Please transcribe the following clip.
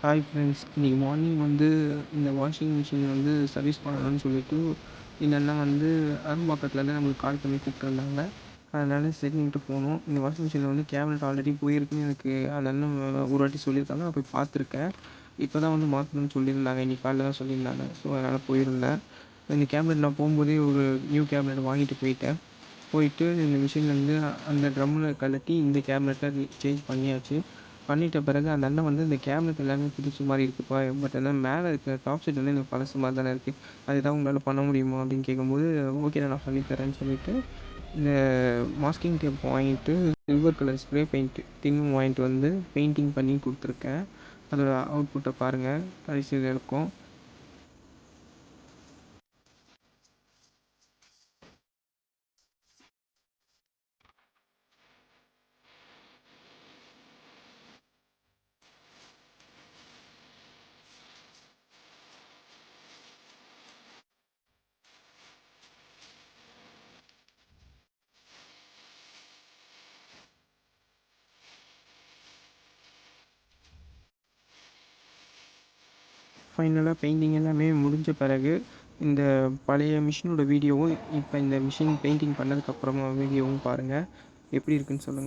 Hi friends, இன்றைக்கி morning வந்து இந்த வாஷிங் மிஷின் வந்து சர்வீஸ் பண்ணணும்னு சொல்லிட்டு இதெல்லாம் வந்து அரும்பாக்கத்துலேருந்து நம்மளுக்கு கால் பண்ணி கூப்பிட்டுருந்தாங்க. அதனால சரின்ட்டு போனோம். இந்த வாஷிங் மிஷினில் வந்து கேபினட் ஆல்ரெடி போயிருக்குன்னு எனக்கு அதெல்லாம் ஒரு வாட்டி சொல்லியிருக்காங்க. நான் போய் பார்த்துருக்கேன். இப்போ தான் வந்து மாற்றணும்னு சொல்லியிருந்தாங்க, இன்றைக்கி காலையில் தான் சொல்லியிருந்தாங்க. ஸோ அதனால் போயிருந்தேன். இந்த கேபினட் நான் போகும்போதே ஒரு நியூ கேபினட் வாங்கிட்டு போயிட்டு இந்த மிஷின்லேருந்து அந்த ட்ரம்மில் கழட்டி இந்த கேபினெட்டை சேஞ்ச் பண்ணியாச்சு. பண்ணிட்ட பிறகு அந்த அண்ணன் வந்து இந்த கேபினெட் எல்லாமே புதுசு மாதிரி இருக்குப்பா, பட் ஆனால் மேலே இருக்கிற டாப் செட் வந்து எனக்கு பழசு மாதிரி தானே இருக்குது, அது எதாவது உங்களால் பண்ண முடியுமா அப்படின்னு கேட்கும்போது, ஓகே நான் பண்ணித்தரேன்னு சொல்லிவிட்டு இந்த மாஸ்கிங் டேப் வாங்கிட்டு சில்வர் கலர் ஸ்ப்ரே பெயிண்ட் டின்னும் வாங்கிட்டு வந்து பெயிண்டிங் பண்ணி கொடுத்துருக்கேன். அதோட அவுட்புட்டை பாருங்கள், கடைசியில் இருக்கும். ஃபைனலாக பெயிண்டிங் எல்லாமே முடிஞ்ச பிறகு இந்த பழைய மிஷினோட வீடியோவும் இப்போ இந்த மிஷின் பெயிண்டிங் பண்ணதுக்கப்புறமா வீடியோவும் பாருங்கள், எப்படி இருக்குன்னு சொல்லுங்கள்.